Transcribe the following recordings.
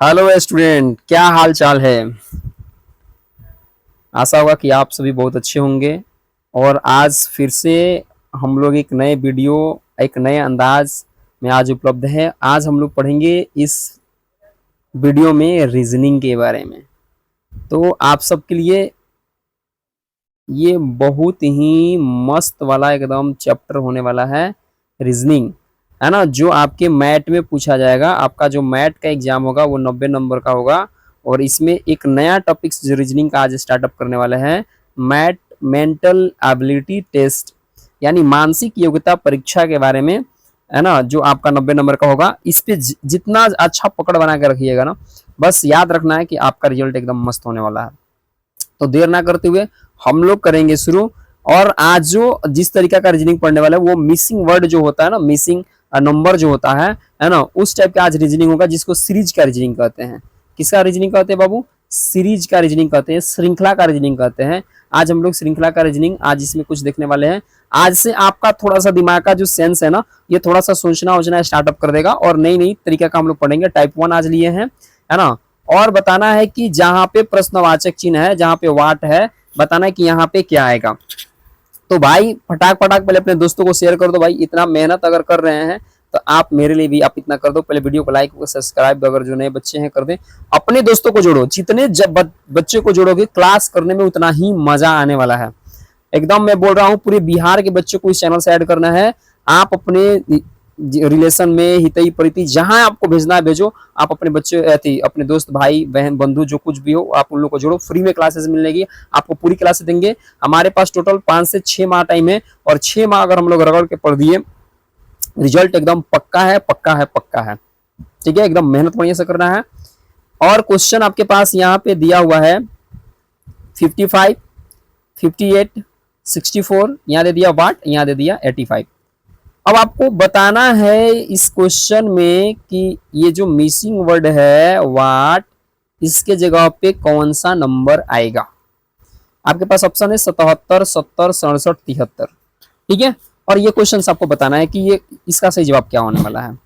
Hello student, क्या हाल चाल है। आशा होगा कि आप सभी बहुत अच्छे होंगे। और आज फिर से हम लोग एक नए वीडियो, एक नए अंदाज में आज उपलब्ध है। आज हम लोग पढ़ेंगे इस वीडियो में रीजनिंग के बारे में। तो आप सबके लिए ये बहुत ही मस्त वाला एकदम चैप्टर होने वाला है, रीजनिंग, है ना। जो आपके मैट में पूछा जाएगा। आपका जो मैट का एग्जाम होगा वो 90 नंबर का होगा। और इसमें एक नया टॉपिक जो रीजनिंग का आज स्टार्टअप करने वाले हैं, मैट मेंटल एबिलिटी टेस्ट, यानी मानसिक योग्यता परीक्षा के बारे में, है ना। जो आपका 90 नंबर का होगा, इस पे जितना अच्छा पकड़ बना के रखिएगा ना, बस याद रखना है कि आपका रिजल्ट एकदम मस्त होने वाला है। तो देर ना करते हुए हम लोग करेंगे शुरू। और आज जो जिस तरीका का रीजनिंग पढ़ने वाला है वो मिसिंग वर्ड जो होता है ना, मिसिंग नंबर जो होता है ना, उस टाइप का आज रीजनिंग होगा, जिसको सीरीज का रीजनिंग कहते हैं। किसका रीजनिंग कहते हैं बाबू? सीरीज का रीजनिंग कहते हैं, श्रृंखला का रीजनिंग कहते हैं। आज हम लोग श्रृंखला का रीजनिंग आज इसमें कुछ देखने वाले हैं। आज से आपका थोड़ा सा दिमाग का जो सेंस है ना, ये थोड़ा सा सोचना वोचना स्टार्टअप कर देगा। और नई नई तरीका का हम लोग पढ़ेंगे। टाइप 1 आज लिए हैं, है ना। और बताना है कि जहां पे प्रश्नवाचक चिन्ह है, जहां पे वाट है, बताना है कि यहाँ पे क्या आएगा। तो भाई फटाक फटाक पहले अपने दोस्तों को शेयर कर दो। भाई इतना मेहनत अगर कर रहे हैं तो आप मेरे लिए भी आप इतना कर दो। पहले वीडियो को लाइक और सब्सक्राइब, अगर जो नए बच्चे हैं कर दें। अपने दोस्तों को जोड़ो, जितने जब बच्चे को जोड़ोगे क्लास करने में उतना ही मजा आने वाला है। एकदम मैं बोल रहा हूँ, पूरे बिहार के बच्चों को इस चैनल से ऐड करना है। आप अपने रिलेशन में, हितई परिति, जहां आपको भेजना है भेजो। आप अपने बच्चे, अपने दोस्त, भाई बहन, बंधु, जो कुछ भी हो, आप उन लोग को जोड़ो। फ्री में क्लासेस मिलेगी, आपको पूरी क्लास देंगे। हमारे पास टोटल 5 से 6 माह टाइम है। और 6 माह अगर हम लोग रगड़ के पढ़ दिए, रिजल्ट एकदम पक्का है, पक्का है, पक्का है। ठीक है, एकदम मेहनत बढ़िया से करना है। और क्वेश्चन आपके पास यहाँ पे दिया हुआ है 55, 58, 64, यहाँ दे दिया वाट, यहाँ दे दिया 85। अब आपको बताना है इस क्वेश्चन में कि ये जो मिसिंग वर्ड है वाट, इसके जगह पे कौन सा नंबर आएगा। आपके पास ऑप्शन है 77, 70, 67, 73। ठीक है। और ये क्वेश्चन आपको बताना है कि ये इसका सही जवाब क्या होने वाला है।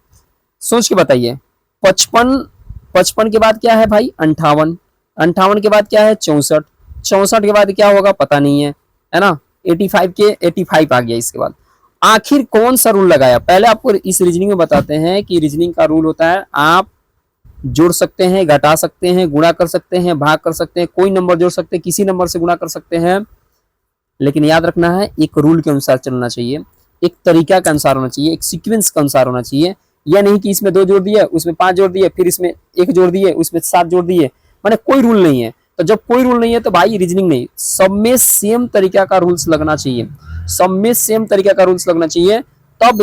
सोच के बताइए। 55, 55 के बाद क्या है भाई? 58, 58 के बाद क्या है? 64, 64 के बाद क्या होगा पता नहीं है ना। 85 के 85 आ गया। इसके बाद आखिर कौन सा रूल लगाया? पहले आपको इस रीजनिंग में बताते हैं कि रीजनिंग का रूल होता है, आप जोड़ सकते हैं, घटा सकते हैं, गुणा कर सकते हैं, भाग कर सकते हैं, कोई नंबर जोड़ सकते हैं, किसी नंबर से गुणा कर सकते हैं। लेकिन याद रखना है, एक रूल के अनुसार चलना चाहिए, एक तरीका के अनुसार होना चाहिए, एक सीक्वेंस के अनुसार होना चाहिए। यह नहीं कि इसमें 2 जोड़ दिए, उसमें 5 जोड़ दिए, फिर इसमें 1 जोड़ दिए, उसमें 7 जोड़ दिए। माने कोई रूल नहीं है। तो जब कोई रूल नहीं है तो भाई रीजनिंग नहीं, सब में सेम तरीका का रूल्स लगना चाहिए। सब में सेम तरीका का रूल्स लगना चाहिए, तब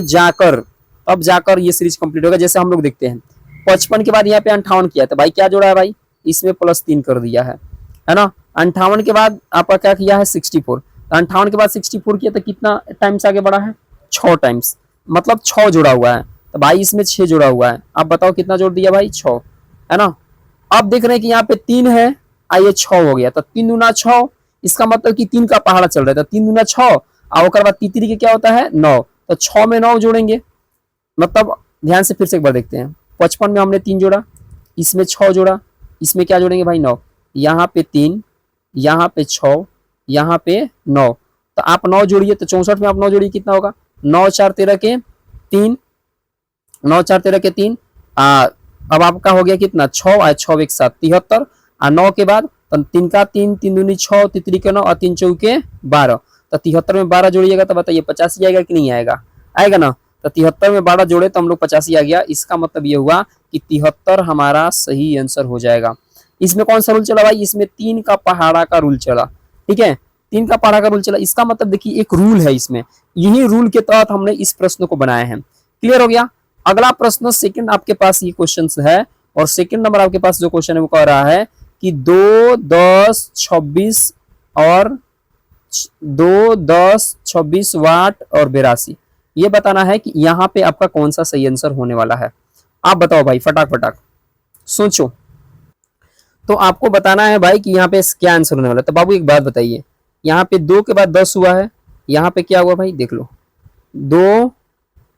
जाकर ये सीरीज कंप्लीट होगा। जैसे हम लोग देखते हैं 55 के बाद यहाँ पे 58 किया, तो भाई क्या जोड़ा है भाई? इसमें +3 कर दिया है ना। 58 के बाद आपका क्या किया है? 64। 58 के बाद 64 किया तो कितना टाइम्स आगे बढ़ा है? 6 टाइम्स, मतलब 6 जोड़ा हुआ है। तो भाई इसमें 6 जोड़ा हुआ है। आप बताओ कितना जोड़ दिया भाई? 6, है ना। अब देख रहे हैं कि यहाँ पे 3 है, आइए 6 हो गया। तो 3 दूना 6, इसका मतलब कि 3 का पहाड़ा चल रहा है। तो 3 दूना 6, और बाद तीसरी के क्या होता है? 9। तो 6 में 9 जोड़ेंगे, मतलब ध्यान से फिर से एक बार देखते हैं। 55 में हमने 3 जोड़ा, इसमें 6 जोड़ा, इसमें क्या जोड़ेंगे भाई? 9। यहाँ पे 3, यहाँ पे 6, यहाँ पे 9। तो आप 9 जोड़िए, तो 64 में आप 9 जोड़िए, कितना होगा? 9 4 13 के 3, 9 4 13 के 3। अब आपका हो गया कितना? 6 और 6 एक साथ 73। 9 के बाद 3 का 3, 3 दूनी 6, तितरी के 9 और 3 चौके 12। तो 73 में 12 जोड़िएगा तो बताइए 85 आएगा कि नहीं आएगा? आएगा ना। तो 73 में 12 जोड़े तो हम लोग 85 आ गया। इसका मतलब ये हुआ कि 73 हमारा सही आंसर हो जाएगा। इसमें कौन सा रूल चला भाई? इसमें 3 का पहाड़ा का रूल चला। ठीक है, 3 का पहाड़ा का रूल चला। इसका मतलब देखिए एक रूल है इसमें, यही रूल के तहत हमने इस प्रश्न को बनाए हैं। क्लियर हो गया। अगला प्रश्न सेकंड आपके पास ये क्वेश्चन है। और सेकंड नंबर आपके पास जो क्वेश्चन है वो कह रहा है कि 2, 10, 26 और 2, 10, 26 वाट और 82। ये बताना है कि यहाँ पे आपका कौन सा सही आंसर होने वाला है। आप बताओ भाई, फटाक फटाक सोचो। तो आपको बताना है भाई कि यहाँ पे क्या आंसर होने वाला है। तो बाबू एक बात बताइए, यहाँ पे 2 के बाद 10 हुआ है, यहाँ पे क्या हुआ भाई? देख लो, 2,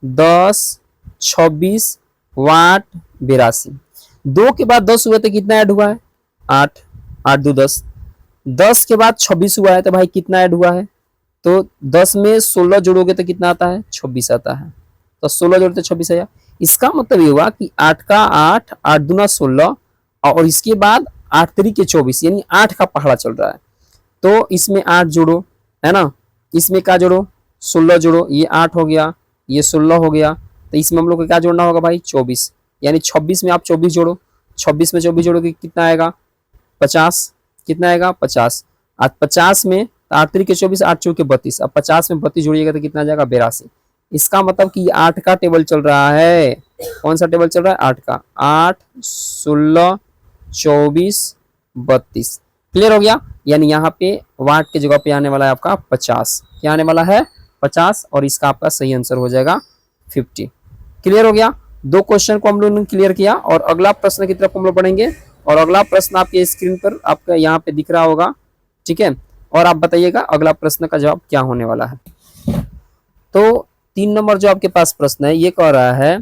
10, 26 वाट 82। 2 के बाद 10 हुआ तो कितना ऐड हुआ है? 8, 8 2 10। 10 के बाद 26 हुआ है तो भाई कितना ऐड हुआ है? तो 10 में 16 जोड़ोगे तो कितना आता है? 26 आता है। तो 16 जोड़े तो 26 आया। इसका मतलब ये हुआ कि 8 का 8, 8 दूना 16 और इसके बाद 8 3 के 24, यानी 8 का पहाड़ा चल रहा है। तो इसमें 8 जोड़ो, है ना, इसमें क्या जोड़ो? 16 जोड़ो, ये 8 हो गया, ये 16 हो गया, तो इसमें हम लोग को क्या जोड़ना होगा भाई? 24, यानी 26 में आप 24 जोड़ो, 26 में 24 जोड़ोगे कितना आएगा? 50। कितना आएगा? 50। आज 50 में 8 3 के 24, 8 4 के 32, अब 50 में 32 जोड़िएगा तो कितना आ जाएगा? 82। इसका मतलब कि 8 का टेबल चल रहा है। कौन सा टेबल चल रहा है? 8 का। 8 16 24 32। क्लियर हो गया? यानी यहाँ पे वाट के जगह पे आने वाला है आपका 50। क्या आने वाला है? 50, और इसका आपका सही आंसर हो जाएगा 50। क्लियर हो गया? 2 क्वेश्चन को हम लोगों ने क्लियर किया और अगला प्रश्न की तरफ हम लोग बढ़ेंगे। और अगला प्रश्न आपके स्क्रीन पर आपका यहाँ पे दिख रहा होगा, ठीक है। और आप बताइएगा अगला प्रश्न का जवाब क्या होने वाला है। तो 3 नंबर जो आपके पास प्रश्न है ये कह रहा है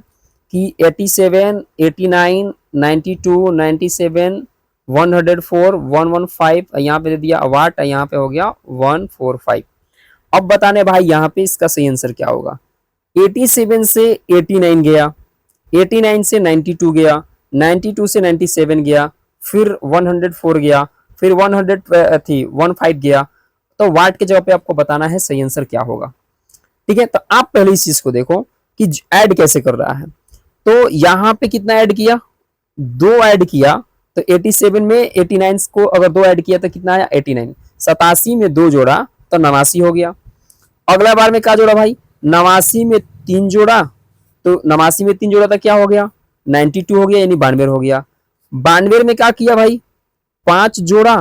कि 87, 89, 92, 97, 104, 115, यहाँ पे दे दिया वाट, यहाँ पे हो गया 145। अब बताने भाई यहाँ पे इसका सही आंसर क्या होगा। 87 से 89 गया, 89 से 92 गया, 92 से 97 गया, फिर 104 गया, फिर 15 गया। तो वाट के जगह पे आपको बताना है सही आंसर क्या होगा, ठीक है। तो आप पहले इस चीज को देखो कि ऐड कैसे कर रहा है। तो यहाँ पे कितना ऐड किया? 2 ऐड किया, तो 87 में 89 को अगर 2 ऐड किया तो कितना आया? 89। 87 में 2 जोड़ा तो 89 हो गया। अगला बार में क्या जोड़ा भाई? 89 में 3 जोड़ा, तो 89 में 3 जोड़ा तो क्या हो गया? 92 हो गया, यानी 92 हो गया। 92 में क्या किया भाई? 5 जोड़ा।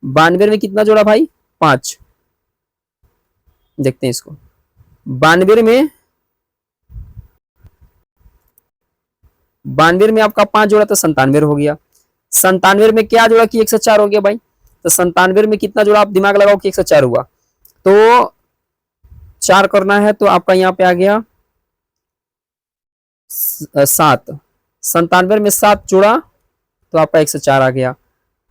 92 में कितना जोड़ा भाई? 5। देखते हैं इसको। 92 में आपका 5 जोड़ा तो 97 हो गया। 97 में क्या जोड़ा कि 104 हो गया भाई। तो 97 में कितना जोड़ा? आप दिमाग लगाओ कि 104 हुआ, तो 4 करना है, तो आपका यहाँ पे आ गया 7। 97 में 7 जोड़ा तो आपका 104 आ गया।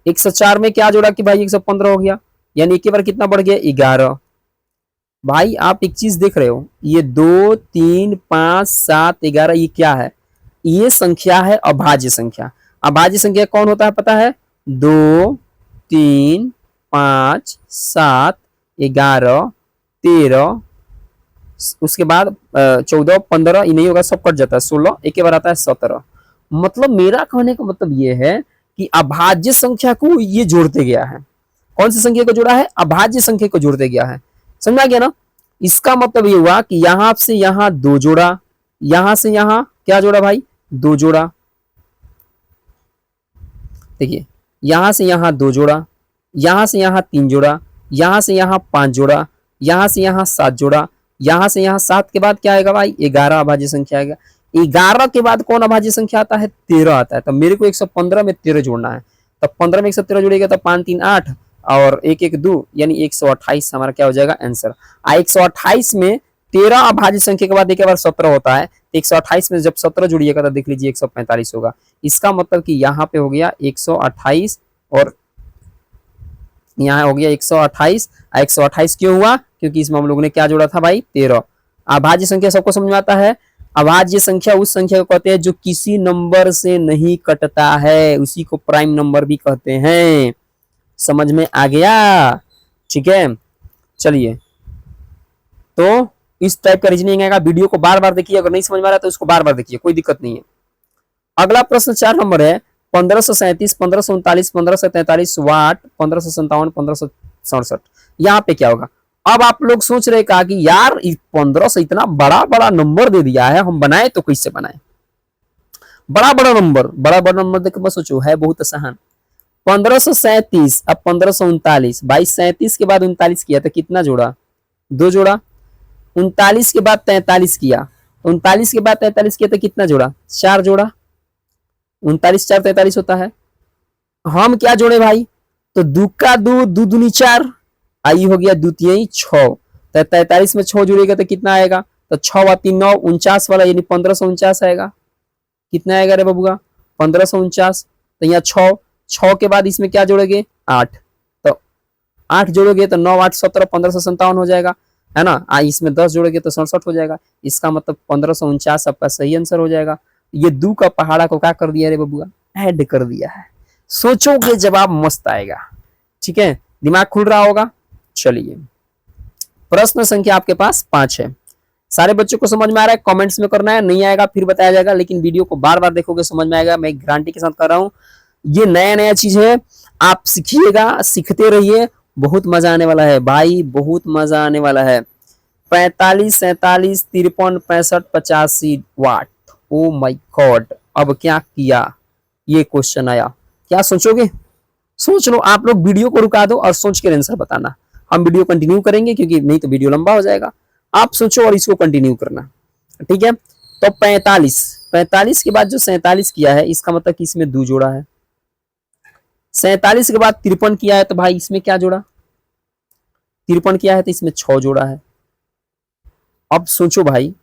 104 में क्या जोड़ा कि भाई 115 हो गया, यानी एक बार कितना बढ़ गया? 11। भाई आप एक चीज देख रहे हो, ये 2 3 5 7 11, ये क्या है? ये संख्या है अभाज्य संख्या। अभाज्य संख्या कौन होता है पता है? 2 3 5 7 11 13, उसके बाद 14 15, ये नहीं होगा, सब कट जाता है। 16, एक बार आता है 17। मतलब मेरा कहने का मतलब ये है कि अभाज्य संख्या को ये जोड़ते गया है। कौन सी संख्या को जोड़ा है? अभाज्य संख्या को जोड़ते गया है। समझा गया ना? इसका मतलब ये हुआ कि यहां से यहां 2 जोड़ा, यहां से यहां क्या जोड़ा भाई? 2 जोड़ा। देखिए, यहां से यहां 2 जोड़ा, यहां से यहां 3 जोड़ा, यहां से यहां 5 जोड़ा, यहां से यहां 7 जोड़ा, यहां से यहां 7 के बाद क्या आएगा भाई? 11 अभाज्य संख्या आएगा। 11 के बाद कौन अभाज्य संख्या आता है? 13 आता है। तो मेरे को 115 में 13 जोड़ना है, तब 15 में 113 जोड़ेगा तो 5 3 8 और 1 1 2, यानी 128 हमारा क्या हो जाएगा? आंसर। 128 में 13 अभाज्य संख्या के बाद एक बार 17 होता है, 128 में जब 17 जुड़िएगा तो देख लीजिए 145 होगा। इसका मतलब कि यहाँ पे हो गया 128 और यहाँ हो गया 128। 128 क्यों हुआ? क्योंकि इसमें हम लोगों ने क्या जोड़ा था भाई? 13। अभाज्य संख्या सबको समझ में आता है? अभाज्य संख्या उस संख्या को कहते हैं जो किसी नंबर से नहीं कटता है, उसी को प्राइम नंबर भी कहते हैं। समझ में आ गया? ठीक है, चलिए। तो इस टाइप का रीजनिंग आएगा। वीडियो को बार बार देखिए, अगर नहीं समझ में आ रहा तो उसको बार बार देखिए, कोई दिक्कत नहीं है। अगला प्रश्न 4 नंबर है 1537, 1539, 1543 वाट, 1557, 1567। यहाँ पे क्या होगा? अब आप लोग सोच रहे कहा कि यार 1500 इतना बड़ा बड़ा नंबर दे दिया है, हम बनाए तो कैसे बनाए? बड़ा बड़ा नंबर देख मत सोचो, है बहुत आसान। 1537, अब 1539, भाई 37 के बाद 39 किया तो कितना जोड़ा? 2 जोड़ा। 39 के बाद 43 किया, 39 के बाद 43 किया तो कितना जोड़ा? 4 जोड़ा। 39 4 43 होता है। हम क्या जोड़े भाई? तो 2 का 2, 2 दूनी 4, आई हो गया द्वितीय 6। तो 43 में 6 जुड़ेगा तो कितना आएगा? तो 6 व 3 9, 49 वाला, यानी 1549 आएगा। कितना आएगा रे बबुआ? 1549, तो यहाँ 6 के बाद इसमें क्या जोड़ेंगे 8, तो 8 जोड़ोगे तो 9 8 17 1557 हो जाएगा, है ना। इसमें 10 जोड़ोगे तो 67 हो जाएगा। इसका मतलब 1549 आपका सही आंसर हो जाएगा। ये 2 का पहाड़ा को क्या कर दिया रे बबुआ, ऐड कर दिया है। सोचोगे जवाब मस्त आएगा, ठीक है, दिमाग खुल रहा होगा। चलिए प्रश्न संख्या आपके पास 5 है। सारे बच्चों को समझ में आ रहा है, कमेंट्स में करना है, नहीं आएगा फिर बताया जाएगा, लेकिन वीडियो को बार बार देखोगे समझ में आएगा, मैं गारंटी के साथ कर रहा हूँ। ये नया नया चीज है, आप सीखिएगा, सीखते रहिए, बहुत मजा आने वाला है भाई, बहुत मजा आने वाला है। 45 47 53 65 85 वाट, ओ माय गॉड, अब क्या किया, ये क्वेश्चन आया, क्या सोचोगे, सोच लो। आप लोग वीडियो को रुका दो और सोच के आंसर बताना, हम वीडियो कंटिन्यू करेंगे क्योंकि नहीं तो वीडियो लंबा हो जाएगा। आप सोचो और इसको कंटिन्यू करना, ठीक है। तो 45 के बाद जो 47 किया है, इसका मतलब कि इसमें 2 जोड़ा है। 47 के बाद 53 किया है, तो भाई इसमें क्या जोड़ा, 53 किया है तो इसमें 6 जोड़ा है। अब सोचो भाई,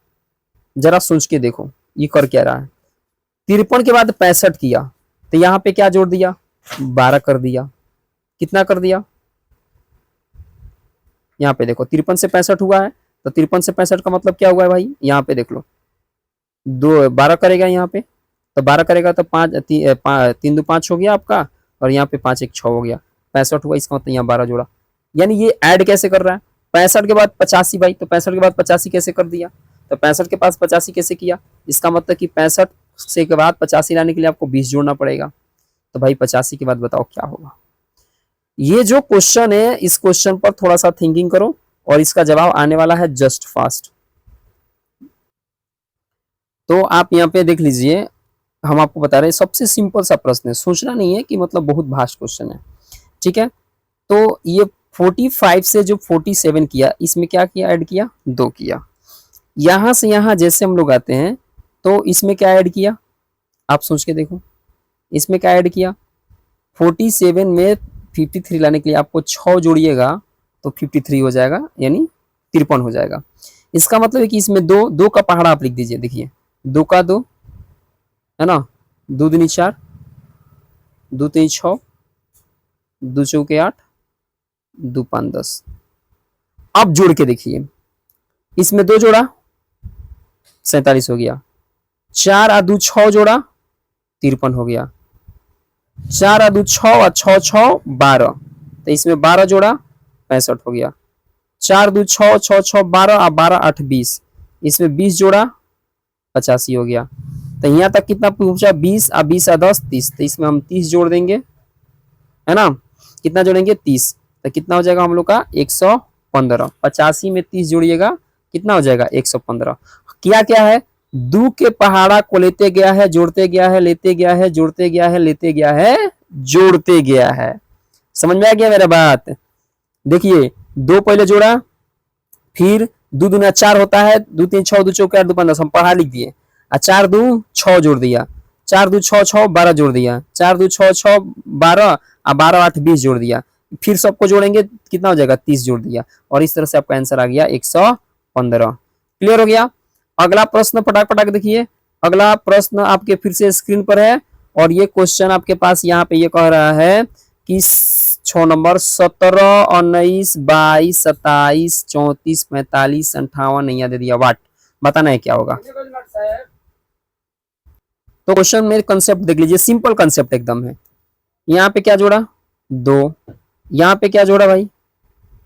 जरा सोच के देखो ये कर क्या रहा है। 53 के बाद 65 किया, तो यहाँ पे क्या जोड़ दिया, 12 कर दिया। कितना कर दिया, यहाँ पे देखो 53 से 65 हुआ है, तो 53 से 65 का मतलब क्या हुआ है भाई, यहाँ पे देख लो, 12 करेगा यहाँ पे, तो 12 करेगा तो 3 2 5 हो गया आपका, और यहाँ पे 5 1 6 हो गया, 65 हुआ, इसका मतलब यहाँ 12 जोड़ा। यानी ये ऐड कैसे कर रहा है, 65 के बाद 85 भाई, तो 65 के बाद 85 कैसे कर दिया, तो 65 के पास 85 कैसे किया, इसका मतलब कि 65 से के बाद 85 लाने के लिए आपको 20 जोड़ना पड़ेगा। तो भाई 85 के बाद बताओ क्या होगा। ये जो क्वेश्चन है, इस क्वेश्चन पर थोड़ा सा थिंकिंग करो और इसका जवाब आने वाला है जस्ट फास्ट। तो आप यहाँ पे देख लीजिए, हम आपको बता रहे हैं सबसे सिंपल सा प्रश्न है, सोचना नहीं है कि मतलब बहुत भास्ट क्वेश्चन है, ठीक है। तो ये 45 से जो 47 किया, इसमें क्या किया, ऐड किया, 2 किया। यहां से यहां जैसे हम लोग आते हैं, तो इसमें क्या ऐड किया, आप सोच के देखो, इसमें क्या ऐड किया, 47 में 53 लाने के लिए आपको 6 जोड़िएगा तो 53 हो जाएगा, यानी 53 हो जाएगा। इसका मतलब है कि इसमें 2 का पहाड़ा आप लिख दीजिए, देखिए 2 का 2 है ना, 2 दूनी 4, 2 3 6, 2 चौके 8, 2 5 10। अब जोड़ के देखिए, इसमें 2 जोड़ा 47 हो गया, 4 और 2 6 जोड़ा 53 हो गया, 4 और 2 6 और 6 6 12, तो इसमें 12 जोड़ा 65 हो गया, 4 2 6 6 6 12 और 12 8 20, इसमें 20 जोड़ा 85 हो गया। तो यहाँ तक कितना पूछा, 20 और 20 और 10 30, तो इसमें हम 30 जोड़ देंगे, है ना। कितना जोड़ेंगे 30, तो कितना हो जाएगा हम लोग का 115। 85 में 30 जोड़िएगा, कितना हो जाएगा 115। किया क्या है, 2 के पहाड़ा को लेते गया है, जोड़ते गया है, लेते गया है, जोड़ते गया है, लेते गया है, जोड़ते गया है। समझ में आ गया मेरा बात। देखिए 2 पहले जोड़ा, फिर 2 दूना 4 होता है, 2 3 6 2 चौके 8 2 5 10, हम पढ़ा लिख दिए, और 4 2 6 जोड़ दिया, 4 2 6 6 12 जोड़ दिया, 4 2 6 6 12 और 12 8 20 जोड़ दिया, फिर सबको जोड़ेंगे कितना हो जाएगा 30 जोड़ दिया, और इस तरह से आपका आंसर आ गया 115। क्लियर हो गया। अगला प्रश्न फटाक फटाक देखिए, अगला प्रश्न आपके फिर से स्क्रीन पर है, और ये क्वेश्चन आपके पास यहाँ पे ये कह रहा है कि 6 नंबर 17 19 22 27 34 45 58 नहीं दे दिया वाट, बताना है क्या होगा। तो क्वेश्चन में कंसेप्ट देख लीजिए, सिंपल कंसेप्ट एकदम है। यहाँ पे क्या जोड़ा 2, यहाँ पे क्या जोड़ा भाई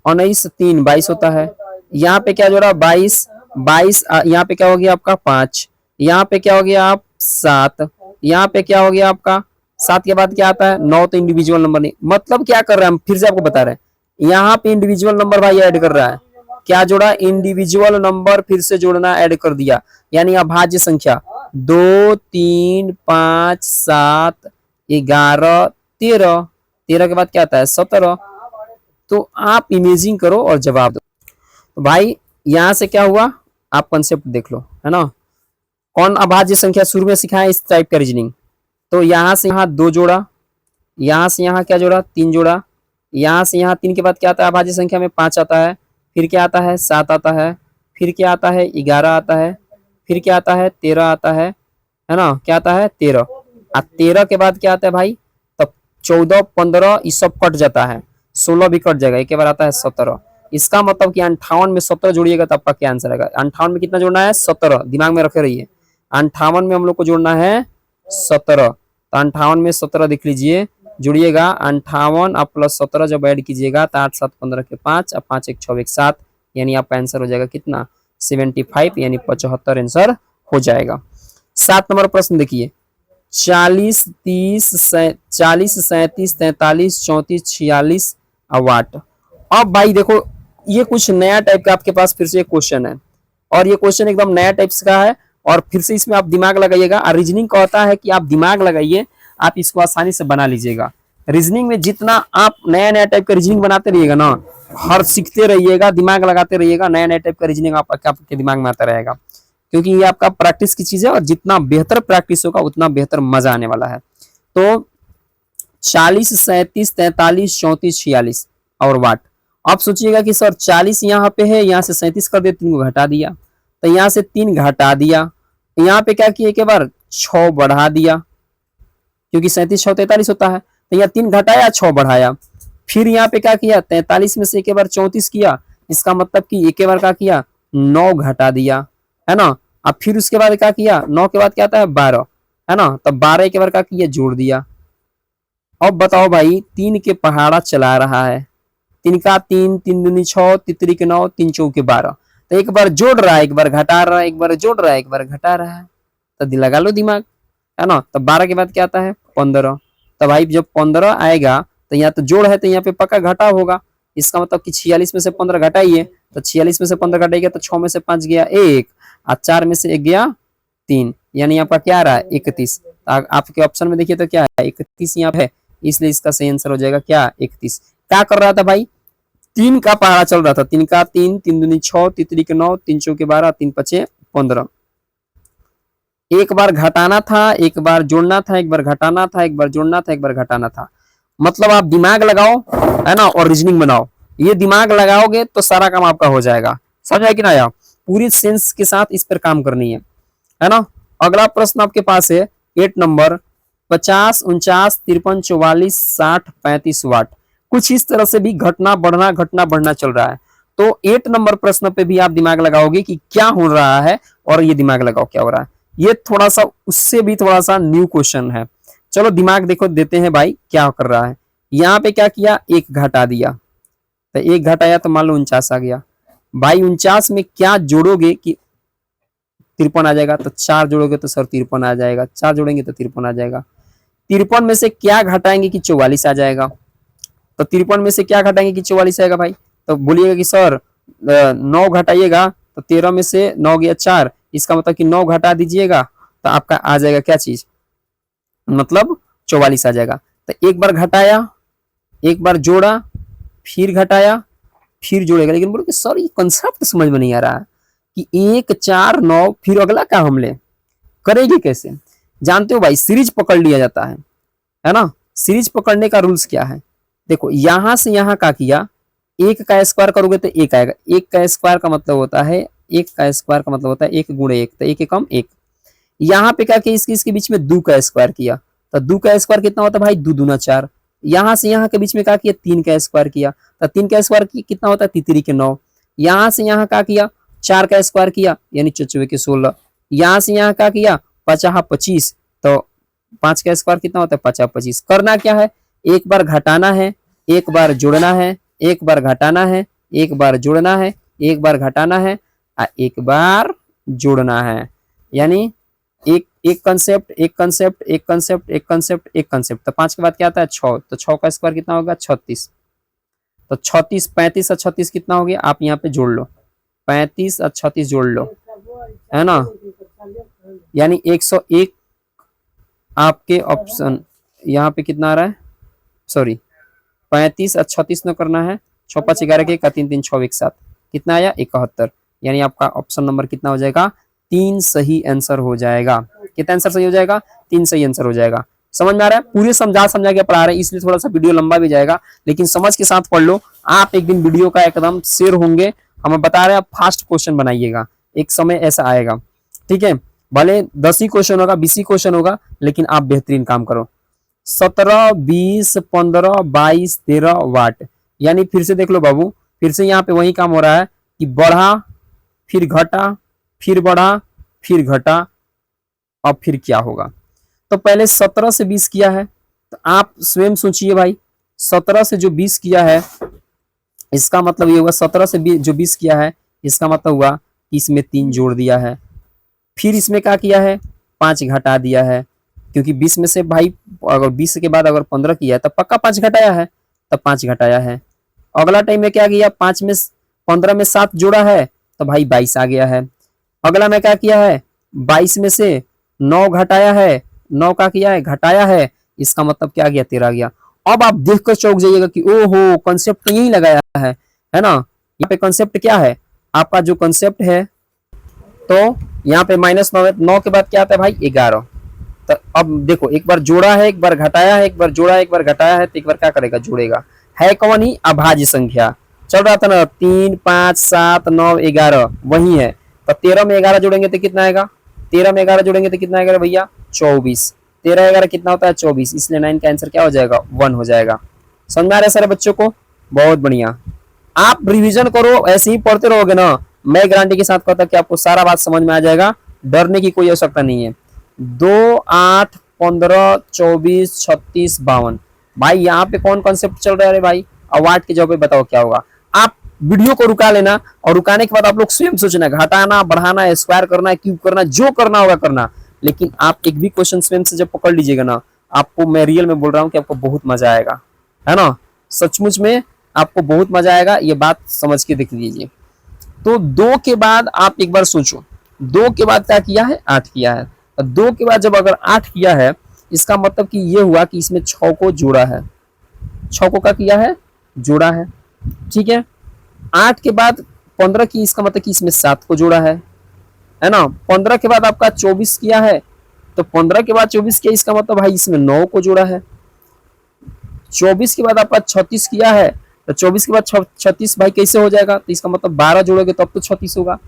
19 3 22 होता है, यहाँ पे क्या जोड़ा 22 22, यहाँ पे क्या हो गया आपका 5, यहाँ पे क्या हो गया आप 7, यहाँ पे क्या हो गया आपका 7 के बाद क्या आता है 9, तो इंडिविजुअल नंबर नहीं, मतलब क्या कर रहे हैं हम फिर से आपको बता रहे हैं, यहाँ पे इंडिविजुअल नंबर भाई ऐड कर रहा है, क्या जोड़ा इंडिविजुअल नंबर फिर से जोड़ना ऐड कर दिया, यानी अभाज्य संख्या 2 3 5 7 11 13, 13 के बाद क्या आता है 17। तो आप इमेजिंग करो और जवाब दो। तो भाई यहां से क्या हुआ, आप कंसेप्ट देख लो, है ना। कौन अभाज्य संख्या शुरू में सिखाया इस टाइप का रीजनिंग। तो यहां से यहां 2 जोड़ा, यहां से यहां क्या जोड़ा 3 जोड़ा, यहां से यहां 3 के बाद क्या आता है अभाज्य संख्या में 5 आता है, फिर क्या आता है 7 आता है, फिर क्या आता है 11 आता है, फिर क्या आता है 13 आता है ना, क्या आता है 13। और 13 के बाद क्या आता है भाई, तब 14 15 ये सब कट जाता है, 16 भी कट जाएगा, एक बार आता है 17। इसका मतलब कि 58 में 17 जोड़िएगा तो आपका क्या आंसर आएगा। 58 में कितना जोड़ना है, 17, दिमाग में रखे रहिए। 58 में हम लोग को जोड़ना है 17, तो 58 में 17 देख लीजिए, जुड़िएगा 58 आप प्लस 17 जब ऐड कीजिएगा तो 8 7 15 के 5 और 5 1 6 1 7, यानी आपका आंसर हो जाएगा कितना, 75, यानी 75 आंसर हो जाएगा। 7 नंबर प्रश्न देखिए, 40 30 40 37 43 34 46 वाट। अब भाई देखो ये कुछ नया टाइप का आपके पास फिर से एक क्वेश्चन है, और ये क्वेश्चन एकदम नया टाइप का है, और फिर से इसमें आप दिमाग लगाइएगा। और रीजनिंग का होता है कि आप दिमाग लगाइए, आप इसको आसानी से बना लीजिएगा। रीजनिंग में जितना आप नया नया टाइप का रीजनिंग बनाते रहिएगा ना, हर सीखते रहिएगा, दिमाग लगाते रहिएगा, नया नया टाइप का रीजनिंग आपके दिमाग में आता रहेगा, क्योंकि ये आपका प्रैक्टिस की चीज है, और जितना बेहतर प्रैक्टिस होगा उतना बेहतर मजा आने वाला है। तो 40 37 43 34 46 और वाट। आप सोचिएगा कि सर 40 यहाँ पे है, यहाँ से 37 कर दिया, 3 को घटा दिया, तो यहाँ से 3 घटा दिया, यहाँ पे क्या किया, एक बार 6 बढ़ा दिया, क्योंकि 37 6 43 होता है, तो यहाँ 3 घटाया 6 बढ़ाया, फिर यहाँ पे क्या किया, 43 में से एक बार 34 किया, इसका मतलब कि एक बार क्या किया, 9 घटा दिया, है ना। अब फिर उसके बाद क्या किया, 9 के बाद क्या आता है 12, है ना, तब 12 के बार क्या किया, जोड़ दिया। अब बताओ भाई, 3 के पहाड़ा चला रहा है, 3 का 3 3 दूनी 6 तितरी के 9 3 चौके 12, तो एक बार जोड़ रहा है, एक बार घटा रहा है, एक बार जोड़ रहा है, एक बार घटा रहा है, तो लगा लो दिमाग, है ना। तब 12 के बाद क्या आता है 15, तो भाई जब 15 आएगा तो यहाँ तो जोड़ है, तो यहाँ पे पक्का घटा होगा, इसका मतलब कि 46 में से 15 घटाइए, तो 46 में से 15 घटाइएगा तो 6 में से 5 गया 1, और 4 में से 1 गया 3, यानी आपका क्या आ रहा है 31। आपके ऑप्शन में देखिए तो क्या है 31 यहाँ पे है, इसलिए इसका सही आंसर हो जाएगा क्या 31। क्या कर रहा था भाई, 3 का पहाड़ा चल रहा था, 3 का 3 3 दूनी 6 तितरी के 9 3 चौके 12 3 पचे 15, एक बार घटाना था, एक बार जोड़ना था, एक बार घटाना था, एक बार जोड़ना था, एक बार घटाना था। मतलब आप दिमाग लगाओ, है ना, और रीजनिंग बनाओ, ये दिमाग लगाओगे तो सारा काम आपका हो जाएगा। समझ आया कि ना यार, पूरी सेंस के साथ इस पर काम करनी है ना। अगला प्रश्न आपके पास है 8 नंबर, 50 49 53 44 60 35 वाट। कुछ इस तरह से भी घटना बढ़ना चल रहा है। तो 8 नंबर प्रश्न पे भी आप दिमाग लगाओगे कि क्या हो रहा है, और ये दिमाग लगाओ क्या हो रहा है। ये थोड़ा सा उससे भी थोड़ा सा न्यू क्वेश्चन है। चलो दिमाग देखो देते हैं भाई क्या कर रहा है। यहाँ पे क्या किया, 1 घटा दिया, तो 1 घटाया तो मान लो 49 आ गया। भाई 49 में क्या जोड़ोगे कि 53 आ जाएगा, तो 4 जोड़ोगे तो सर 53 आ जाएगा, 4 जोड़ेंगे तो 53 आ जाएगा। 53 में से क्या घटाएंगे कि 44 आ जाएगा, तो 53 में से क्या घटाएंगे कि 44 आएगा भाई। तो बोलिएगा कि सर 9 घटाइएगा, तो 13 में से 9 गया 4, इसका मतलब कि 9 घटा दीजिएगा तो आपका आ जाएगा क्या चीज, मतलब 44 आ जाएगा। तो एक बार घटाया, एक बार जोड़ा, फिर घटाया, फिर जोड़ेगा। लेकिन बोलो कि सर ये कंसेप्ट समझ में नहीं आ रहा कि 1 4 9 फिर अगला क्या हमले करेंगे कैसे। जानते हो भाई, सीरीज पकड़ लिया जाता है ना। सीरीज पकड़ने का रूल्स क्या है, देखो यहां से यहां का किया, 1 का स्क्वायर करोगे तो 1 आएगा। 1 का स्क्वायर का मतलब होता है 1 का स्क्वायर का मतलब होता है 1 गुणे 1, तो 1 कम 1। यहाँ पे क्या किया, इसके बीच में 2 का स्क्वायर किया, तो 2 का स्क्वायर कितना होता है भाई 2 दूना 4। यहाँ से यहाँ के बीच में क्या किया, 3 का स्क्वायर किया, तो 3 का स्क्वायर कितना होता है तितरी के 9। यहाँ से यहाँ क्या किया, 4 का स्क्वायर किया यानी 4 के 16। यहाँ से यहाँ क्या किया 5 25, तो 5 का स्क्वायर कितना होता है 5 25। करना क्या है, एक बार घटाना है, एक बार जोड़ना है, एक बार घटाना है, एक बार जोड़ना है, एक बार घटाना है, एक बार जोड़ना है। यानी एक कंसेप्ट एक कंसेप्ट एक कंसेप्ट एक कंसेप्ट एक कंसेप्ट। तो 5 के बाद क्या आता है 6, तो 6 का स्क्वायर कितना होगा 36। तो 36 35 और 36 कितना हो गया, आप यहाँ पे जोड़ लो, 35 और 36 जोड़ लो, है ना, यानी 101। आपके ऑप्शन यहाँ पे कितना आ रहा है, सॉरी 35 और 36 न करना है, 6 5 11 के 3 3 6 1 7, कितना आया 71। यानी आपका ऑप्शन नंबर कितना हो जाएगा 3 सही आंसर हो जाएगा। कितना आंसर सही हो जाएगा, 3 सही आंसर हो जाएगा। समझ में आ रहा है, पूरे समझा के पढ़ा रहे हैं, इसलिए थोड़ा सा वीडियो लंबा भी जाएगा, लेकिन समझ के साथ पढ़ लो। आप एक दिन वीडियो का एकदम शेयर होंगे, हमें बता रहे हैं, आप फास्ट क्वेश्चन बनाइएगा, एक समय ऐसा आएगा, ठीक है। भले 10 ही क्वेश्चन होगा, 20 ही क्वेश्चन होगा, लेकिन आप बेहतरीन काम करो। 17, 20, 15, 22, 13 वाट। यानी फिर से देख लो बाबू, फिर से यहाँ पे वही काम हो रहा है कि बढ़ा, फिर घटा, फिर बढ़ा, फिर घटा। अब फिर क्या होगा? तो पहले 17 से 20 किया है, तो आप स्वयं सोचिए भाई, 17 से जो 20 किया है, इसका मतलब ये हुआ 17 से जो 20 किया है, इसका मतलब हुआ कि इसमें 3 जोड़ दिया है। फिर इसमें क्या किया है? 5 घटा दिया है, क्योंकि 20 में से भाई अगर 20 के बाद अगर 15 किया है तब पक्का 5 घटाया है, तब 5 घटाया है। अगला टाइम में क्या किया? 5 में 15 में 7 जोड़ा है, तो भाई 22 आ गया है। अगला में क्या किया है? 22 में से 9 घटाया है, 9 का किया है? घटाया है। इसका मतलब क्या गया? 13 गया। अब आप देखकर चौंक जाइएगा कि ओहो, कंसेप्ट तो यही लगाया है ना। यहाँ पे कंसेप्ट क्या है? आपका जो कंसेप्ट है, तो यहाँ पे -9 है, 9 के बाद क्या आता है भाई? 11। तो अब देखो, एक बार जोड़ा है, एक बार घटाया है, एक बार जोड़ा है, एक बार घटाया है, तो एक बार क्या करेगा? जोड़ेगा। है कौन? ही अभाज्य संख्या। चल रहा था ना, 3, 5, 7, 9, 11 वही है। तो 13 में 11 जोड़ेंगे तो कितना आएगा? 13 में 11 जोड़ेंगे तो कितना आएगा भैया? 24। 13 11 कितना होता है? 24। इसलिए 9 का आंसर क्या हो जाएगा? 1 हो जाएगा। समझ में आ रहा है सारे बच्चों को? बहुत बढ़िया। आप रिवीजन करो, ऐसे ही पढ़ते रहोगे ना, मैं गारंटी के साथ कहता कि आपको सारा बात समझ में आ जाएगा। डरने की कोई आवश्यकता नहीं है। 2, 8, 15, 24, 36, 52। भाई यहाँ पे कौन कॉन्सेप्ट चल रहा है भाई? अब 8 के जवाब पे बताओ क्या होगा। आप वीडियो को रुका लेना, और रुकाने के बाद आप लोग स्वयं सोचना, घटाना, बढ़ाना, स्क्वायर करना, क्यूब करना, जो करना होगा करना। लेकिन आप एक भी क्वेश्चन स्वयं से जब पकड़ लीजिएगा ना, आपको मैं रियल में बोल रहा हूँ कि आपको बहुत मजा आएगा, है ना। सचमुच में आपको बहुत मजा आएगा, ये बात समझ के देख लीजिए। तो 2 के बाद आप एक बार सोचो, 2 के बाद क्या किया है? 8 किया है। 2 के बाद जब अगर 8 किया है, इसका मतलब कि ये हुआ कि इसमें 6 को जोड़ा है। 6 को क्या किया है? जोड़ा है। ठीक है। 8 के बाद 15 की, इसका मतलब कि इसमें 7 को जोड़ा है ना। 15 के बाद आपका 24 किया है, तो 15 के बाद 24 किया, इसका मतलब भाई इसमें 9 को जोड़ा है। 24 के बाद आपका 36 किया है, तो 24 के बाद 36 भाई कैसे हो जाएगा? तो इसका मतलब 12 जोड़ोगे तब तो 36 होगा।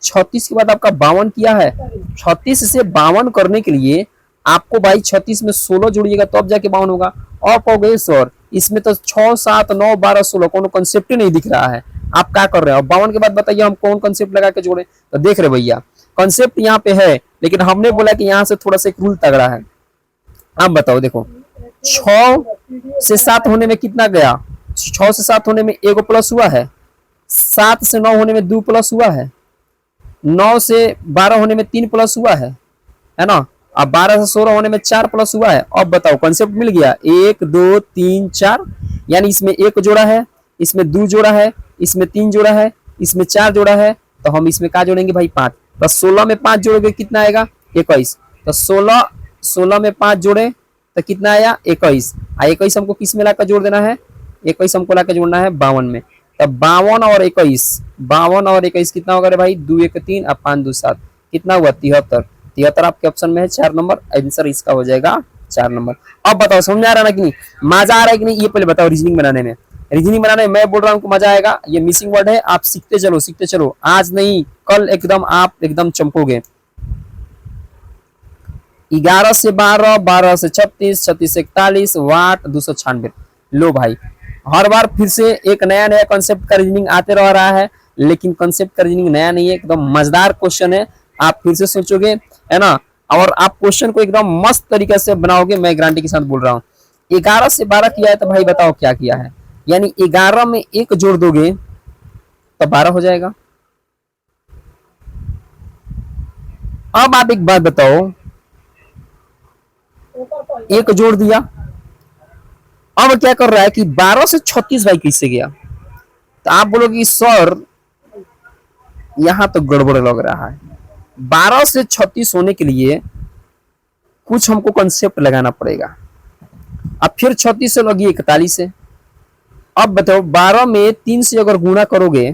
36 के बाद आपका 52 किया है, 36 से 52 करने के लिए आपको भाई 36 में 16 जोड़िएगा तब जाके 52 होगा। और कहोगे सर इसमें तो 6, 7, 9, 12, 16 कौन कंसेप्ट ही नहीं दिख रहा है, आप क्या कर रहे हो? 52 के बाद बताइए हम कौन कंसेप्ट लगा के जोड़े? तो देख रहे भैया, कंसेप्ट यहाँ पे है, लेकिन हमने बोला कि यहाँ से थोड़ा सा एक रूल तगड़ा है। आप बताओ, देखो 6 से 7 होने में कितना गया? 6 से 7 होने में एगो प्लस हुआ है, 7 से 9 होने में 2 प्लस हुआ है, 9 से 12 होने में 3 प्लस हुआ है ना। अब 12 से 16 होने में 4 प्लस हुआ है। अब बताओ कंसेप्ट मिल गया, 1, 2, 3, 4। यानी इसमें 1 जोड़ा है, इसमें 2 जोड़ा है, इसमें 3 जोड़ा है, इसमें 4 जोड़ा है, तो हम इसमें क्या जोड़ेंगे भाई? 5। तो 16 में 5 जोड़ोगे कितना आएगा? 21। तो 16 में 5 जोड़े तो कितना आया? 21। 21 हमको किस में लाकर जोड़ देना है? 21 हमको लाकर जोड़ना है 52 में। तब 52 और 21, 52 और 21 कितना होगा रे भाई? 2 1 3 और 5 2 7, कितना हुआ? 73। 73 आपके ऑप्शन में है 4 नंबर, आंसर इसका हो जाएगा 4 नंबर। अब बताओ समझ आ रहा है ना कि नहीं? मजा आ रहा है कि नहीं? ये पहले बताओ। रीजनिंग बनाने में, मैं बोल रहा हूँ मजा आएगा। ये मिसिंग वर्ड है, आप सीखते चलो, सीखते चलो, आज नहीं कल एकदम आप एकदम चमकोगे। 11 से 12, 12 से 36, 36 से 41 वाट 296। लो भाई, हर बार फिर से एक नया नया कॉन्सेप्ट का रीजनिंग आते रह रहा है, लेकिन कॉन्सेप्ट का रीजनिंग नया नहीं है, एकदम मजेदार क्वेश्चन है। आप फिर से सोचोगे, है ना, और आप क्वेश्चन को एकदम मस्त तरीके से बनाओगे, मैं गारंटी के साथ बोल रहा हूँ। 11 से 12 किया है, तो भाई बताओ क्या किया है? यानी 11 में 1 जोड़ दोगे तो 12 हो जाएगा। अब आप एक बात बताओ, 1 जोड़ दिया, अब क्या कर रहा है कि 12 से 36 भाई कैसे गया? तो आप बोलोगे सर यहां तो गड़बड़ लग रहा है। 12 से 36 होने के लिए कुछ हमको कंसेप्ट लगाना पड़ेगा। अब फिर 36 से लगी 41 से। अब बताओ 12 में 3 से अगर गुणा करोगे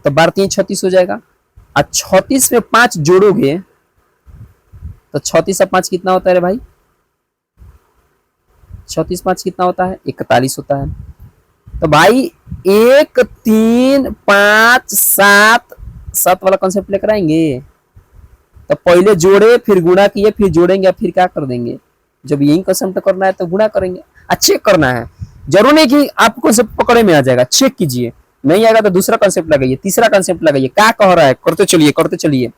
तो 12 3 36 हो जाएगा। और 36 में 5 जोड़ोगे तो 36 से 5 कितना होता है रे भाई? 36 5 कितना होता है? 41 होता है। तो भाई 1 3 5 7 7 वाला कॉन्सेप्ट लेकर आएंगे तो पहले जोड़े फिर गुणा किए फिर जोड़ेंगे फिर क्या कर देंगे। जब यही कंसेप्ट करना है तो गुणा करेंगे। चेक करना है, जरूर नहीं कि आपको कंसेप्ट पकड़े में आ जाएगा, चेक कीजिए, नहीं आएगा तो दूसरा कंसेप्ट लगाइए, तीसरा कंसेप्ट लगाइए, क्या कह रहा है करते चलिए करते चलिए।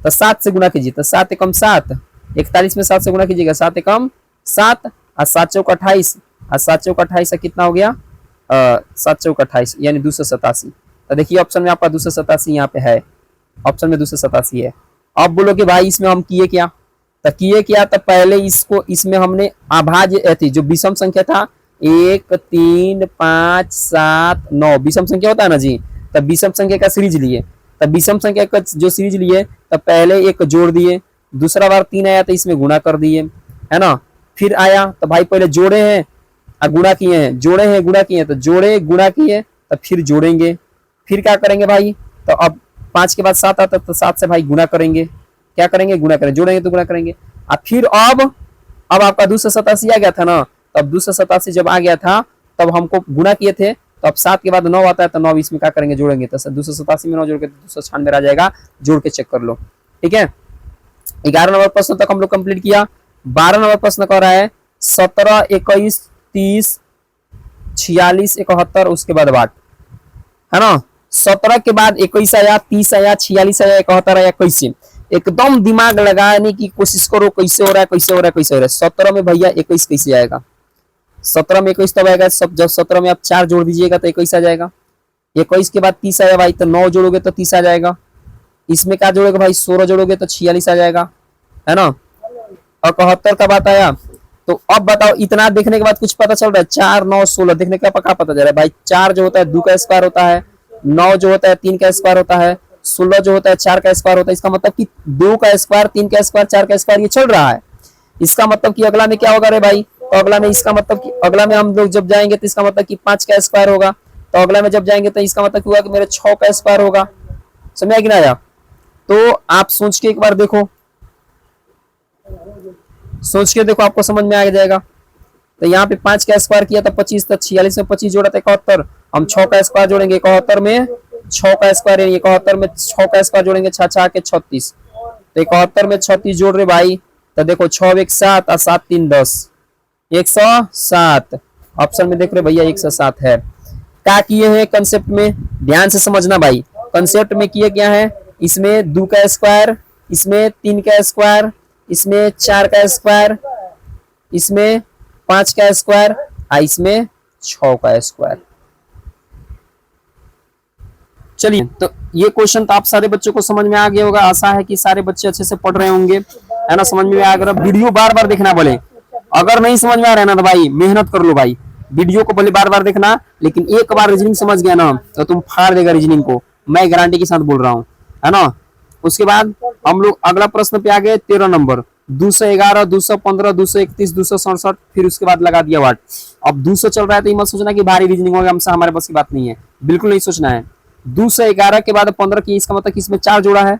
तो 7 से गुणा कीजिए, तो 7 एकम 7, 41 में 7 से गुणा कीजिएगा, 7 एकम 7 और 7 चौक 28 और 7 चौक 28 कितना हो गया 7 चौक 28 यानी 287। तो देखिए ऑप्शन में आपका 287 यहाँ पे है, ऑप्शन में 287 है। अब बोलो कि भाई इसमें हम किए क्या, तो किए क्या, तो पहले इसको इसमें हमने अभाज्य थी जो विषम संख्या था 1 3 5 7 9 विषम संख्या होता है ना जी, तब विषम संख्या का सीरीज लिए, तब विषम संख्या का जो सीरीज लिए तब पहले एक जोड़ दिए, दूसरा बार 3 आया तो इसमें गुणा कर दिए, है ना। फिर आया तो भाई पहले जोड़े हैं और गुणा किए हैं, जोड़े हैं गुणा किए हैं, तो जोड़े गुणा किए तो फिर जोड़ेंगे, फिर क्या करेंगे भाई, तो अब 5 के बाद 7 आता तो 7 से भाई गुणा करेंगे, क्या करेंगे गुणा करेंगे, जोड़ेंगे तो गुणा करेंगे। और फिर अब आपका 287 आ गया था ना, तब 287 जब आ गया था तब हमको गुणा किए थे, तो अब 7 के बाद 9 आता है तो 9 इसमें क्या करेंगे जोड़ेंगे, तो 287 में 9 जोड़ के 296 आ जाएगा, जोड़ के चेक कर लो, ठीक है। 11 नंबर प्रश्न तक हम लोग कंप्लीट किया। 12 नंबर प्रश्न कह रहा है 17 21 30 46 71 उसके बाद 8, है ना। 17 के बाद 21 आया, 30 आया, 46 आया, 71 आया, कैसे एकदम दिमाग लगाने की कोशिश करो, कैसे हो रहा है कैसे हो रहा है कैसे हो रहा है। 17 में भैया 21 कैसे आएगा, 17 में 21 तब आएगा जब 17 में आप 4 जोड़ दीजिएगा तो 21 आ जाएगा। 21 के बाद 30 आया भाई, तो 9 जोड़ोगे तो 30 आ जाएगा। इसमें क्या जोड़ोगे भाई 16 जोड़ोगे तो 46 आ जाएगा, है ना। और 71 का बात आया, तो अब बताओ इतना देखने के बाद कुछ पता चल रहा है, 4 9 16 देखने का पक्का पता चल रहा है भाई। 4 जो होता है 2 का स्क्वायर होता है, 9 जो होता है 3 का स्क्वायर होता है, 16 जो होता है 4 का स्क्वायर होता है। इसका मतलब कि 2 का स्क्वायर 3 का स्क्वायर 4 का स्क्वायर ये चल रहा है। इसका मतलब कि अगला में क्या होगा रे भाई, तो अगला में इसका मतलब कि अगला में हम लोग जब जाएंगे तो इसका मतलब कि 5 का स्क्वायर होगा, तो अगला में जब जाएंगे तो इसका मतलब हुआ कि मेरे 6 का स्क्वायर होगा। समझ कि ना आया, तो आप सोच के एक बार देखो, सोच के देखो आपको समझ में आ जाएगा। तो यहाँ पे 5 का स्क्वायर किया था 25, तो 46 में 25 जोड़ा था 71, हम 6 का स्क्वायर जोड़ेंगे 71 में 6 का स्क्वायर, 71 में 6 का स्क्वायर जोड़ेंगे 6 6 के 36, तो 71 में 36 जोड़ रहे भाई, तो देखो 6 1 7 और 7 3 10 107। ऑप्शन में देख रहे भैया 107 है। क्या किए हैं कंसेप्ट में, ध्यान से समझना भाई। कंसेप्ट में किए क्या है, इसमें 2 का स्क्वायर, इसमें 3 का स्क्वायर, इसमें 4 का स्क्वायर, इसमें 5 का स्क्वायर और इसमें 6 का स्क्वायर। चलिए, तो ये क्वेश्चन तो आप सारे बच्चों को समझ में आ गया होगा, आशा है कि सारे बच्चे अच्छे से पढ़ रहे होंगे, है ना। समझ में आ गया, वीडियो बार बार देखना बोले, अगर नहीं समझ में आ रहा है ना तो भाई मेहनत कर लो भाई, वीडियो को बोले बार बार देखना, लेकिन एक बार रीजनिंग समझ गया ना तो तुम फाड़ देगा रीजनिंग को, मैं गारंटी के साथ बोल रहा हूँ, है ना। उसके बाद हम लोग अगला प्रश्न पे आ गए 13 नंबर, 211 215 231 267, फिर उसके बाद लगा दिया वाट। अब 200 चल रहा है तो ये मत सोचना कि भारी रीजनिंग होगा, हमसे हमारे पास की बात नहीं है, बिल्कुल नहीं सोचना है। 211 के बाद 15 की, इसका मतलब कि इसमें 4 जोड़ा है।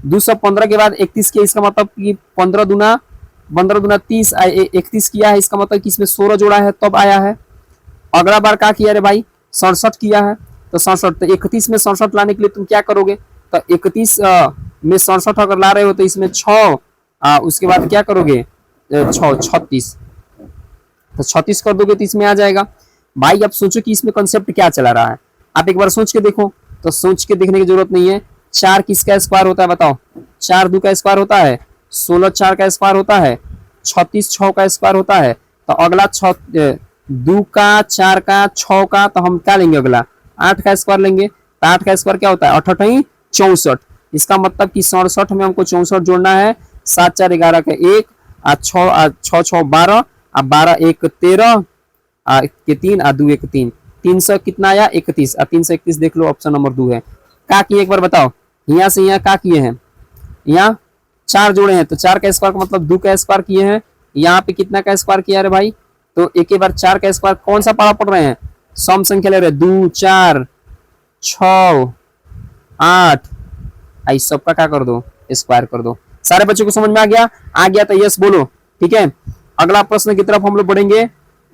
215 के बाद 31 के, इसका मतलब कि 15 दूना 30 31 किया है, इसका मतलब कि इसमें 16 जोड़ा है तब आया है। अगला बार क्या किया रे भाई 67 किया है, तो 67, तो 31 में 67 लाने के लिए तुम क्या करोगे, तो 31 में 67 अगर ला रहे हो तो इसमें 6 उसके बाद क्या करोगे 36, तो 36 कर दोगे तो इसमें आ जाएगा। भाई अब सोचो कि इसमें कंसेप्ट क्या चला रहा है, आप एक बार सोच के देखो, तो सोच के देखने की जरूरत नहीं है। 4 किसका स्क्वायर होता है बताओ, 4 2 का स्क्वायर होता है, 16 4 का स्क्वायर होता है, 36 6 का स्क्वायर होता है, तो अगला 2 का 4 का 6 का, तो हम क्या लेंगे अगला 8 का स्क्वायर लेंगे, तो 8 का स्क्वायर क्या होता है 8 8 64, इसका मतलब कि 67 में हमको 64 जोड़ना है, 7 4 11 का 1 6 6 12 12 1 13 के 3 2 1 3, 300 कितना आया 31, 331 देख लो ऑप्शन नंबर 2 है। क्या किए एक बार बताओ, यहाँ से यहाँ क्या किए हैं, यहाँ 4 जोड़े हैं, तो 4 का स्क्वायर का मतलब 2 का स्क्वायर किए हैं, यहाँ पे कितना का स्क्वायर किया रे भाई, तो एक बार 4 का स्क्वायर कौन सा पारा पढ़ रहे हैं, सम संख्या ले रहे 2 4 6 8, इस सबका क्या कर दो स्क्वायर कर दो। सारे बच्चों को समझ में आ गया तो यस बोलो, ठीक है। अगला प्रश्न की तरफ हम लोग बढ़ेंगे,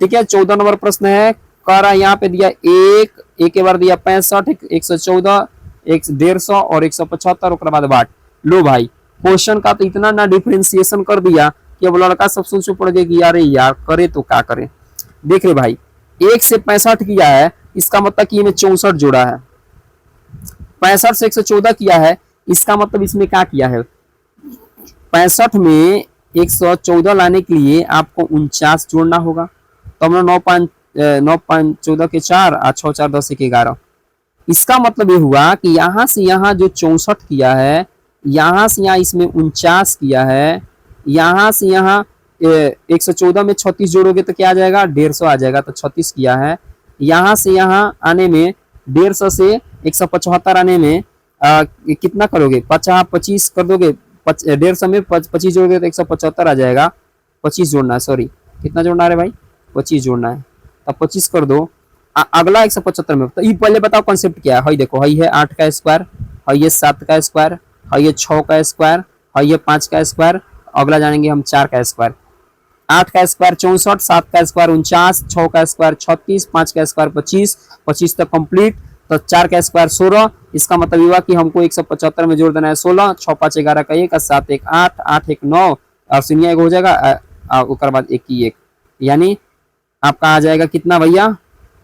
ठीक है। 14 नंबर प्रश्न है, कह रहा है यहाँ पे दिया एक के बार दिया 65 114 150 और 175, उसके बाद बाट लो भाई क्वेश्चन का तो इतना ना डिफरेंशिएशन कर दिया कि अब लड़का सब सोच पड़ गया कि यार यार करे तो क्या करे। देख रहे भाई, 1 से 65 किया है, इसका मतलब कि इसमें 64 जोड़ा है। 65 से 114 किया है, इसका मतलब इसमें क्या किया है, 65 में 114 लाने के लिए आपको 49 जोड़ना होगा। तो हम 9 5 14 के 4 और 6 4 10 1 11। इसका मतलब ये हुआ कि यहाँ से यहाँ जो 64 किया है, यहाँ से यहाँ इसमें 49 किया है, यहाँ से यहाँ 114 में 36 जोड़ोगे तो क्या आ जाएगा, 150 आ जाएगा, तो 36 किया है। यहाँ से यहाँ आने में 150 से 175 आने में कितना करोगे, 25 कर दोगे, 150 में 25 जोड़ोगे तो 175 आ जाएगा। 25 जोड़ना है, सॉरी कितना जोड़ना है भाई, 25 जोड़ना है, तब 25 कर दो। अगला 175 में, तो ये पहले बताओ कॉन्सेप्ट क्या है। देखो है 8 का स्क्वायर, है 7 का स्क्वायर, है 6 का स्क्वायर, है 5 का स्क्वायर, अगला जानेंगे हम 4 का स्क्वायर। 8 का स्क्वायर 64, 7 का स्क्वायर 49, 6 का स्क्वायर 36, 5 का स्क्वायर 25, 25 तक कंप्लीट। तो 4 का स्क्वायर 16, इसका मतलब हुआ कि हमको 175 में जोड़ देना है 16, 6 5 11 का 1, 7 1 8, 8 1 9 और शून्य 1 हो जाएगा, उसके बाद 1 की 1, यानी आपका आ जाएगा कितना भैया,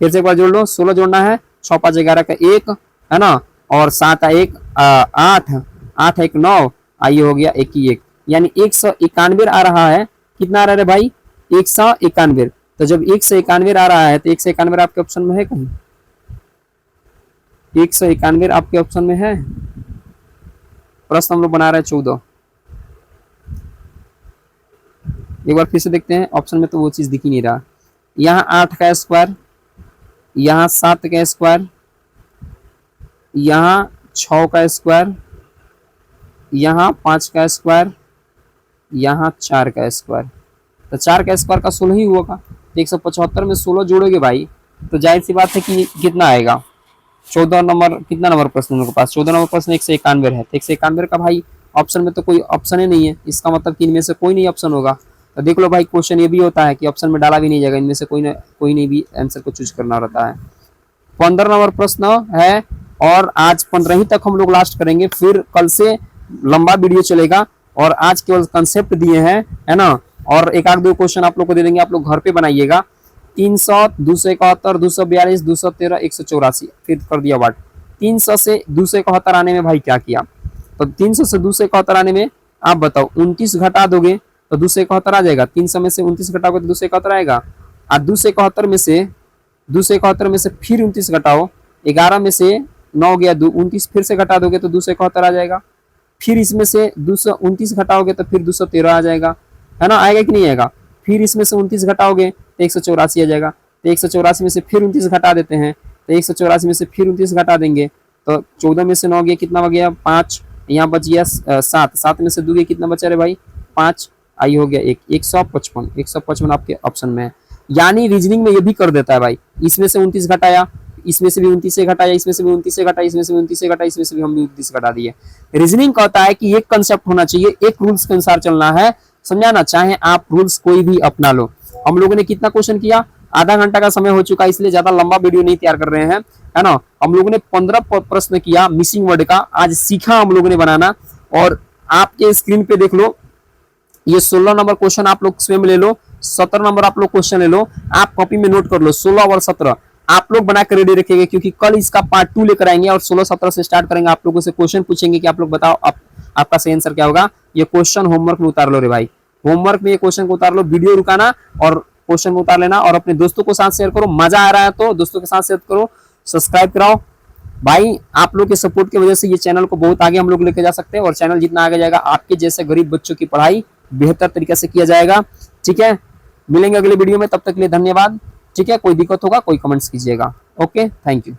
फिर से एक बार जोड़ लो, 16 जोड़ना है, 6 5 11 का 1 है ना, और 7 1 8, 8 1 9, आइए हो गया 1 की 1, यानी 191 आ रहा है। कितना आ रहा है भाई, 191। तो जब 191 आ रहा है तो 191 आपके ऑप्शन में है कहीं, 191 आपके ऑप्शन में है। प्रश्न हम लोग बना रहे हैं 14। एक बार फिर से देखते हैं, ऑप्शन में तो वो चीज दिख ही नहीं रहा। यहाँ 8 का स्क्वायर, यहाँ 7 का स्क्वायर, यहाँ 6 का स्क्वायर, यहाँ 5 का स्क्वायर, यहाँ 4 का स्क्वायर। तो 4 का स्क्वायर का 16 ही होगा। 175 में 16 जोड़ोगे भाई तो जाहिर सी बात है कि कितना आएगा, 14 नंबर, कितना नंबर प्रश्न मेरे पास, 14 नंबर प्रश्न 191 है। तो 191 का भाई ऑप्शन में तो कोई ऑप्शन ही नहीं है, इसका मतलब कि इनमें से कोई नहीं ऑप्शन होगा। तो देख लो भाई, क्वेश्चन ये भी होता है कि ऑप्शन में डाला भी नहीं जाएगा, इनमें से कोई नहीं भी आंसर को चूज करना रहता है। 15 नंबर प्रश्न है और आज 15 ही तक हम लोग लास्ट करेंगे, फिर कल से लंबा वीडियो चलेगा और आज केवल कंसेप्ट दिए हैं, है ना, और एक आध दो क्वेश्चन आप लोग को दे देंगे, आप लोग घर पे बनाइएगा। 300, 271, 242, 213, 184, फिर कर दिया वाट। 300 से 271 आने में भाई क्या किया, तो 300 से 271 आने में आप बताओ, 29 घटा दोगे तो 271 आ जाएगा। 300 में से 29 घटाओगे तो 271 आएगा। और 271 में से फिर 29 घटाओ, 11 में से 9 गया 29, फिर से घटा दोगे तो 271 आ जाएगा। फिर इसमें से 229 घटाओगे तो फिर 213 आ जाएगा, है ना, आएगा कि नहीं आएगा। फिर इसमें से 29 घटाओगे तो 184 आ जाएगा। तो 184 में से फिर 29 घटा देते हैं, तो 184 में से फिर 29 घटा देंगे तो 14 में से 9 गया, कितना बच गया 5, यहाँ बच गया 7, 7 में से 2 गया, कितना बचा रे भाई 5, आई हो गया 155। 155 आपके ऑप्शन में है। यानी रीजनिंग में ये भी कर देता है भाई, इसमें से 29 घटाया, इसमें से भी 29 से घटाया, इसमें से भी 29 से घटाया, इसमें से भी 29 से घटाया, इसमें से भी हम 29 घटा दिए। रीजनिंग कहता है कि एक कंसेप्ट होना चाहिए, एक रूल्स के अनुसार चलना है, समझा ना, चाहे आप रूल्स कोई भी अपना लो। हम लोगों ने कितना क्वेश्चन किया, आधा घंटा का समय हो चुका, इसलिए ज्यादा लंबा वीडियो नहीं तैयार कर रहे हैं, है ना। हम लोगों ने 15 प्रश्न किया मिसिंग वर्ड का, आज सीखा हम लोगों ने बनाना। और आपके स्क्रीन पे देख लो, ये 16 नंबर क्वेश्चन आप लोग स्वयं ले लो, 17 नंबर आप लोग क्वेश्चन ले लो, आप कॉपी में नोट कर लो। 16 और 17 आप लोग बना कर रेडी रखेंगे, क्योंकि कल इसका पार्ट 2 लेकर आएंगे और 16 17 से स्टार्ट करेंगे। आप लोगों से क्वेश्चन पूछेंगे कि आप लोग बताओ आपका सही आंसर क्या होगा। ये क्वेश्चन होमवर्क में उतार लो रे भाई, होमवर्क में ये क्वेश्चन को उतार लो, वीडियो रुकाना और क्वेश्चन को उतार लेना और अपने दोस्तों के साथ शेयर करो। मजा आ रहा है तो दोस्तों के साथ शेयर करो, सब्सक्राइब कराओ भाई। आप लोग के सपोर्ट की वजह से ये चैनल को बहुत आगे हम लोग लेके जा सकते हैं, और चैनल जितना आगे जाएगा आपके जैसे गरीब बच्चों की पढ़ाई बेहतर तरीके से किया जाएगा। ठीक है, मिलेंगे अगले वीडियो में, तब तक के लिए धन्यवाद। ठीक है, कोई दिक्कत होगा कोई कमेंट्स कीजिएगा। Okay, thank you.